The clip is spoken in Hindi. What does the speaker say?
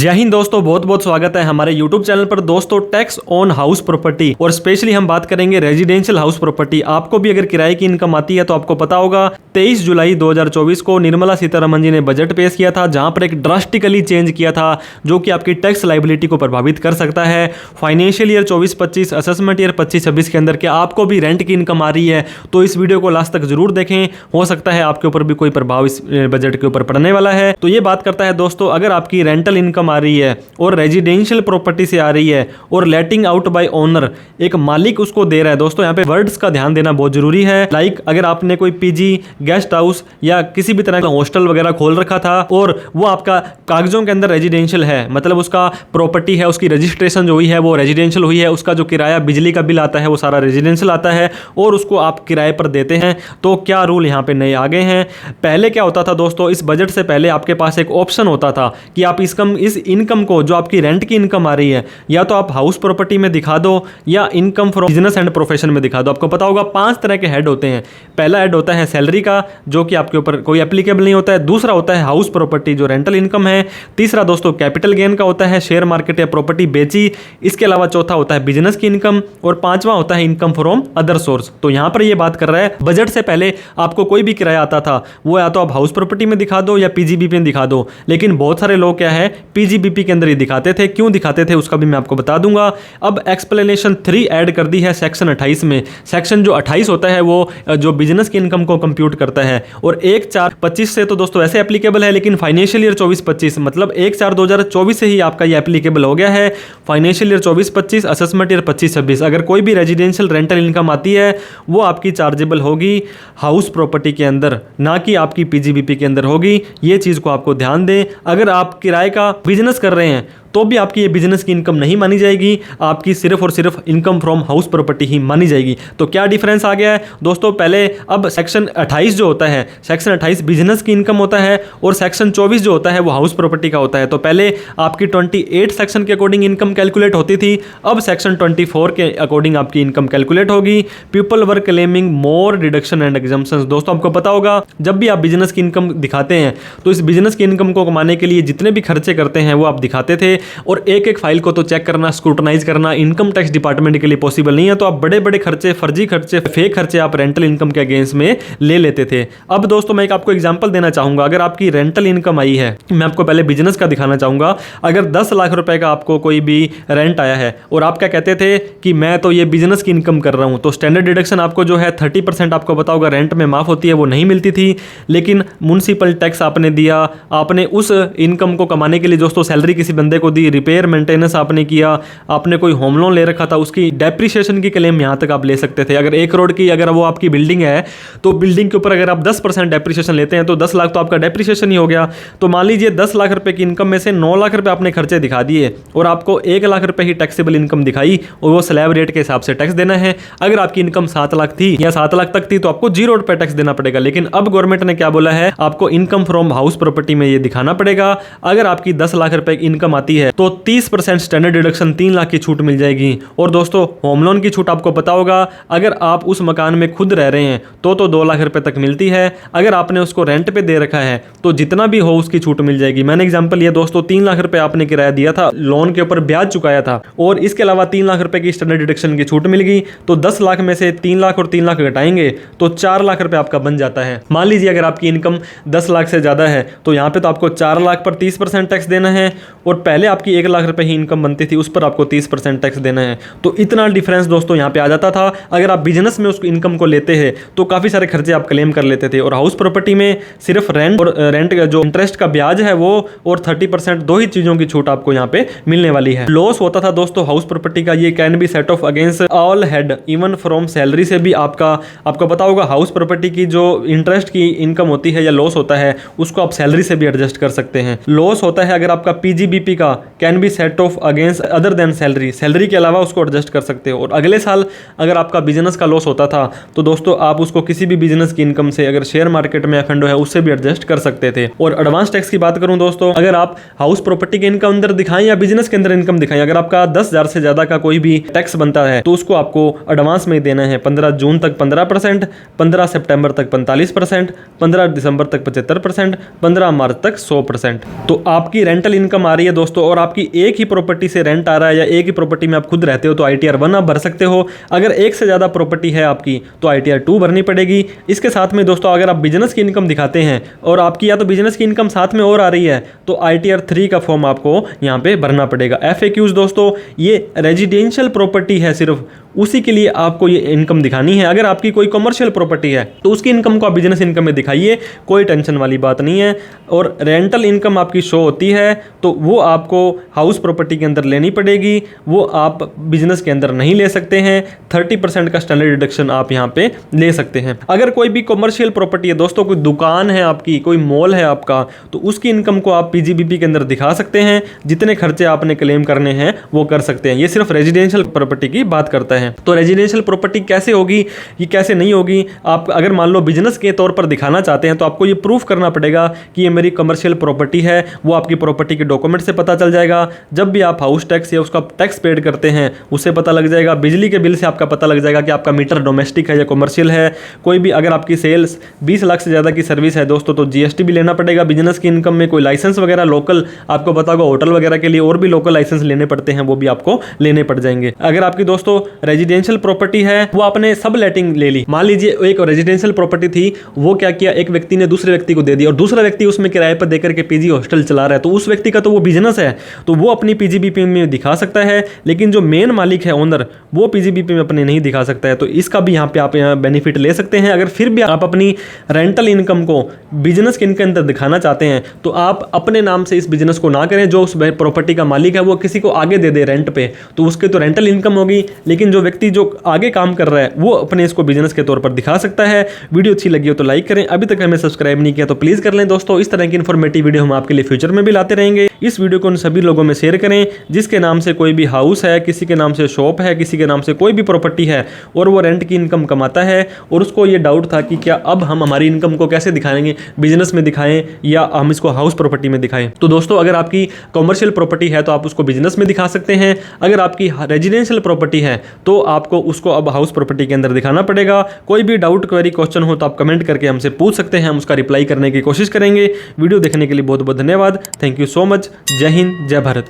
जय हिंद दोस्तों, बहुत बहुत स्वागत है हमारे YouTube चैनल पर। दोस्तों, टैक्स ऑन हाउस प्रॉपर्टी और स्पेशली हम बात करेंगे रेजिडेंशियल हाउस प्रॉपर्टी। आपको भी अगर किराए की इनकम आती है तो आपको पता होगा 23 जुलाई 2024 को निर्मला सीतारमण जी ने बजट पेश किया था, जहां पर एक ड्रास्टिकली चेंज किया था जो कि आपकी टैक्स लाइबिलिटी को प्रभावित कर सकता है। फाइनेंशियल ईयर 24-25, असेसमेंट ईयर 25-26 के अंदर क्या आपको भी रेंट की इनकम आ रही है तो इस वीडियो को लास्ट तक जरूर देखें। हो सकता है आपके ऊपर भी कोई प्रभाव इस बजट के ऊपर पड़ने वाला है। तो ये बात करता है दोस्तों, अगर आपकी रेंटल इनकम आ रही है और रेजिडेंशियल प्रॉपर्टी से आ रही है और लेटिंग आउट बाय ओनर, एक मालिक उसको दे रहा है। दोस्तों, यहाँ पे वर्ड्स का ध्यान देना बहुत जरूरी है। लाइक अगर आपने कोई पीजी, गेस्ट हाउस या किसी भी तरह का हॉस्टल वगैरह खोल रखा था और वो आपका कागजों के अंदर रेजिडेंशियल है, मतलब उसका प्रॉपर्टी है, उसकी रजिस्ट्रेशन जो हुई है वो रेजिडेंशियल हुई है, उसका जो किराया बिजली का बिल आता है वो सारा रेजिडेंशियल आता है और उसको आप किराए पर देते हैं, तो क्या रूल यहाँ पे नए आ गए हैं। पहले क्या होता था दोस्तों, इस बजट से पहले आपके पास एक ऑप्शन होता था कि आप इस इनकम को, जो आपकी रेंट की इनकम आ रही है, या तो आप हाउस प्रॉपर्टी में दिखा दो या income from business and profession में दिखा दो। आपको पता होगा 5 तरह के हेड होते हैं। पहला हेड होता है सैलरी का, जो कि आपके ऊपर कोई एप्लीकेबल नहीं होता है। दूसरा होता है हाउस प्रॉपर्टी, जो रेंटल इनकम है। तीसरा दोस्तों कैपिटल गेन का होता है, शेयर मार्केट या प्रॉपर्टी बेची। इसके अलावा चौथा होता है बिजनेस की इनकम और पांचवा होता है इनकम फ्रॉम अदर सोर्स। तो यहां पर यह बात कर रहा है, बजट से पहले आपको कोई भी किराया आता था वो या तो आप हाउस प्रॉपर्टी में दिखा दो या पीजीबीपी में दिखा दो, लेकिन बहुत सारे लोग क्या है पीजीबीपी के अंदर ही दिखाते थे। क्यों दिखाते थे उसका भी मैं आपको बता दूंगा। अब एक्सप्लेनेशन 3 ऐड कर दी है सेक्शन 28 में। सेक्शन जो 28 होता है वो जो बिजनेस की इनकम को कंप्यूट करता है और 1/4/25 से तो दोस्तों ऐसे एप्लीकेबल है, लेकिन फाइनेंशियल ईयर 24-25 मतलब 1/4/2024 से ही आपका ये एप्लीकेबल हो गया है। फाइनेंशियल ईयर 24-25, असेसमेंट ईयर 25-26 अगर कोई भी रेजिडेंशियल रेंटल इनकम आती है वो आपकी चार्जेबल होगी हाउस प्रॉपर्टी के अंदर, ना कि आपकी पीजीबीपी के अंदर होगी। ये चीज को आपको ध्यान दें। अगर आप किराए का बिजनेस कर रहे हैं तो भी आपकी ये बिजनेस की इनकम नहीं मानी जाएगी, आपकी सिर्फ और सिर्फ इनकम फ्रॉम हाउस प्रॉपर्टी ही मानी जाएगी। तो क्या डिफरेंस आ गया है दोस्तों, पहले अब सेक्शन 28 जो होता है, सेक्शन 28 बिजनेस की इनकम होता है और सेक्शन 24 जो होता है वो हाउस प्रॉपर्टी का होता है। तो पहले आपकी 28 सेक्शन के अकॉर्डिंग इनकम कैलकुलेट होती थी, अब सेक्शन 24 के अकॉर्डिंग आपकी इनकम कैलकुलेट होगी। People were claiming more deduction and exemptions. दोस्तों, आपको पता होगा जब भी आप बिजनेस की इनकम दिखाते हैं तो इस बिजनेस की इनकम को कमाने के लिए जितने भी खर्चे करते हैं वो आप दिखाते थे और एक एक फाइल को तो चेक करना, स्क्रूटनाइज करना इनकम टैक्स डिपार्टमेंट के लिए पॉसिबल नहीं है। तो आप बड़े बड़े खर्चे, फर्जी खर्चे, फेक खर्चे आप रेंटल इनकम के अगेंस्ट में ले लेते थे। अब दोस्तों मैं एक आपको एग्जांपल देना चाहूंगा। अगर आपकी रेंटल इनकम आई है, मैं आपको पहले बिजनेस का दिखाना चाहूंगा। अगर 10 लाख रुपए का आपको कोई भी रेंट आया है और आप क्या कहते थे कि मैं तो ये बिजनेस की इनकम कर रहा हूं, तो स्टैंडर्ड डिडक्शन आपको जो है 30% आपको पता होगा रेंट में माफ होती है, वो नहीं मिलती थी। लेकिन म्युनिसिपल टैक्स आपने दिया, आपने उस इनकम को कमाने के लिए दोस्तों सैलरी किसी बंदे को दी, रिपेयर मेंटेनेंस आपने किया, आपने कोई होम लोन ले रखा था, उसकी डेप्रिसिएशन की क्लेम यहां तक आप ले सकते थे। अगर 1 करोड़ की अगर वो आपकी बिल्डिंग है तो बिल्डिंग के ऊपर अगर आप 10% डेप्रिसिएशन लेते हैं तो 10 लाख तो आपका डेप्रिसिएशन ही हो गया। तो मान लीजिए 10 लाख रुपए की इनकम में से 9 लाख रुपए आपने खर्चे दिखा दिए और आपको 1 लाख रुपए ही टैक्सेबल इनकम दिखाई और वो स्लैब रेट के हिसाब से टैक्स देना है। अगर आपकी इनकम 7 लाख थी या 7 लाख तक थी तो आपको 0 रुपए टैक्स देना पड़ेगा। लेकिन अब गवर्नमेंट ने क्या बोला है, आपको इनकम फ्रॉम हाउस प्रॉपर्टी में ये दिखाना पड़ेगा। अगर आपकी 10 लाख रुपए की इनकम आती है तो 30% स्टैंडर्ड डिडक्शन 3 लाख की छूट मिल जाएगी। और दोस्तों होम लोन की छूट आपको पता होगा, अगर आप उस मकान में खुद रह रहे हैं तो 2 लाख रुपए तक मिलती है। अगर आपने उसको रेंट पे दे रखा है तो जितना भी हो उसकी छूट मिल जाएगी। मैंने एग्जांपल लिया दोस्तों, 3 लाख रुपए आपने किराया दिया था, लोन के ऊपर ब्याज चुकाया था और इसके अलावा 3 लाख रुपए की स्टैंडर्ड डिडक्शन की छूट मिल गई। तो 10 लाख में से 3 लाख और 3 लाख घटाएंगे तो 4 लाख रुपए आपका बन जाता है। मान लीजिए अगर आपकी इनकम 10 लाख से ज्यादा है तो यहाँ पे तो आपको 4 लाख पर 30% टैक्स देना है और पहले आपकी 1 लाख रुपए ही इनकम बनती थी, उस पर आपको 30% टैक्स देना है। तो इतना डिफरेंस दोस्तों यहाँ पे आ जाता था। अगर आप बिजनेस में उस इनकम को लेते हैं तो काफी सारे खर्चे आप क्लेम कर लेते थे और हाउस प्रॉपर्टी में सिर्फ रेंट और रेंट का जो इंटरेस्ट का ब्याज है वो और 30% 2 ही चीजों की छूट आपको यहाँ पे मिलने वाली है। लॉस होता था दोस्तों हाउस प्रॉपर्टी का, ये can be set of against all head even from salary से भी आपको पता होगा हाउस प्रॉपर्टी की जो इंटरेस्ट की इनकम होती है या लॉस होता है उसको आप सैलरी से भी एडजस्ट कर सकते हैं। लॉस होता है अगर आपका पीजीबीपी का can be set of against other than salary, salary के अलावा उसको एडजस्ट कर सकते हो। और अगले साल अगर आपका बिजनेस का लॉस होता था तो दोस्तों आप उसको किसी भी बिजनेस की इनकम से, अगर शेयर मार्केट में एफ एंड ओ है, उससे भी एडजस्ट कर सकते थे। और एडवांस टैक्स की बात करूं दोस्तों, अगर आप हाउस प्रॉपर्टी के इनकम अंदर दिखाएं या बिजनेस के अंदर इनकम दिखाएं, अगर आपका 10,000 से ज्यादा का कोई भी टैक्स बनता है तो उसको आपको एडवांस में देना है। 15 जून तक 15%, 15 सितंबर तक 45%, 15 दिसंबर तक 75%, 15 मार्च तक 100%। तो आपकी रेंटल इनकम आ रही है दोस्तों और आपकी एक ही प्रॉपर्टी से रेंट आ रहा है या एक ही प्रॉपर्टी में आप खुद रहते हो तो ITR 1 आप भर सकते हो। अगर एक से ज्यादा प्रॉपर्टी है आपकी तो ITR 2 भरनी पड़ेगी। इसके साथ में दोस्तों अगर आप बिजनेस की इनकम दिखाते हैं और आपकी या तो बिजनेस की इनकम साथ में और आ रही है तो ITR 3 का फॉर्म आपको यहां पे भरना पड़ेगा। FAQs दोस्तों, ये रेजिडेंशियल प्रॉपर्टी है, सिर्फ उसी के लिए आपको ये इनकम दिखानी है। अगर आपकी कोई कमर्शियल प्रॉपर्टी है तो उसकी इनकम को आप बिजनेस इनकम में दिखाइए, कोई टेंशन वाली बात नहीं है। और रेंटल इनकम आपकी शो होती है तो वो आपको हाउस प्रॉपर्टी के अंदर लेनी पड़ेगी, वो आप बिजनेस के अंदर नहीं ले सकते हैं। 30% का स्टैंडर्ड डिडक्शन आप यहाँ पे ले सकते हैं। अगर कोई भी कमर्शियल प्रॉपर्टी है दोस्तों, कोई दुकान है आपकी, कोई मॉल है आपका, तो उसकी इनकम को आप PGBP के अंदर दिखा सकते हैं। जितने खर्चे आपने क्लेम करने हैं वो कर सकते हैं। ये सिर्फ रेजिडेंशियल प्रॉपर्टी की बात करता है। तो रेजिडेंशियल प्रॉपर्टी कैसे होगी, ये कैसे नहीं होगी, आप अगर मान लो बिजनेस के तौर पर दिखाना चाहते हैं तो आपको ये प्रूफ करना पड़ेगा कि ये मेरी कमर्शियल प्रॉपर्टी है। वो आपकी प्रॉपर्टी के डॉक्यूमेंट से पता चल जाएगा। जब भी आप हाउस टैक्स या उसका टैक्स पेड करते हैं उससे पता लग जाएगा। बिजली के बिल से आपका पता लग जाएगा कि आपका मीटर डोमेस्टिक है या कमर्शियल है। कोई भी अगर आपकी सेल्स 20 लाख से ज़्यादा की सर्विस है दोस्तों तो GST भी लेना पड़ेगा। बिजनेस की इनकम में कोई लाइसेंस वगैरह लोकल, आपको पता होगा होटल वगैरह के लिए और भी लोकल लाइसेंस लेने पड़ते हैं, वो भी आपको लेने पड़ जाएंगे। अगर आपकी दोस्तों रेजिडेंशियल प्रॉपर्टी है, वो आपने सब लेटिंग ले ली, मान लीजिए एक रेजिडेंशियल प्रॉपर्टी थी, वो क्या किया, एक व्यक्ति ने दूसरे व्यक्ति को दे दी और दूसरा व्यक्ति उसमें किराए पर देकर के PG हॉस्टल चला रहा है, तो उस व्यक्ति का तो वो बिजनेस है तो वो अपनी PGBP में दिखा सकता है। लेकिन जो मेन मालिक है, ओनर, वो PGBP में अपने नहीं दिखा सकता है। तो इसका भी यहाँ पे आप बेनिफिट ले सकते हैं। अगर फिर भी आप अपनी रेंटल इनकम को बिजनेस के इनके अंदर दिखाना चाहते हैं तो आप अपने नाम से इस बिजनेस को ना करें। जो उस प्रॉपर्टी का मालिक है वो किसी को आगे दे दे रेंट पे, तो उसके तो रेंटल इनकम होगी, लेकिन जो व्यक्ति जो आगे काम कर रहा है वो अपने इसको बिजनेस के तौर पर दिखा सकता है। वीडियो अच्छी लगी हो तो लाइक करें, अभी तक हमें सब्सक्राइब नहीं किया तो प्लीज कर लें दोस्तों। इस तरह की इन्फॉर्मेटिव वीडियो हम आपके लिए फ्यूचर में भी लाते रहेंगे। इस वीडियो को उन सभी लोगों में शेयर करें जिसके नाम से कोई भी हाउस है, किसी के नाम से शॉप है, किसी के नाम से कोई भी प्रॉपर्टी है और वो रेंट की इनकम कमाता है और उसको ये डाउट था कि क्या अब हम हमारी इनकम को कैसे दिखाएंगे, बिजनेस में दिखाएं या हम इसको हाउस प्रॉपर्टी में दिखाएं। तो दोस्तों अगर आपकी कमर्शियल प्रॉपर्टी है तो आप उसको बिजनेस में दिखा सकते हैं। अगर आपकी रेजिडेंशियल प्रॉपर्टी है तो आपको उसको अब हाउस प्रॉपर्टी के अंदर दिखाना पड़ेगा। कोई भी डाउट, क्वेरी, क्वेश्चन हो तो आप कमेंट करके हमसे पूछ सकते हैं, हम उसका रिप्लाई करने की कोशिश करेंगे। वीडियो देखने के लिए बहुत बहुत धन्यवाद। Thank you so much. जय हिंद, जय भारत।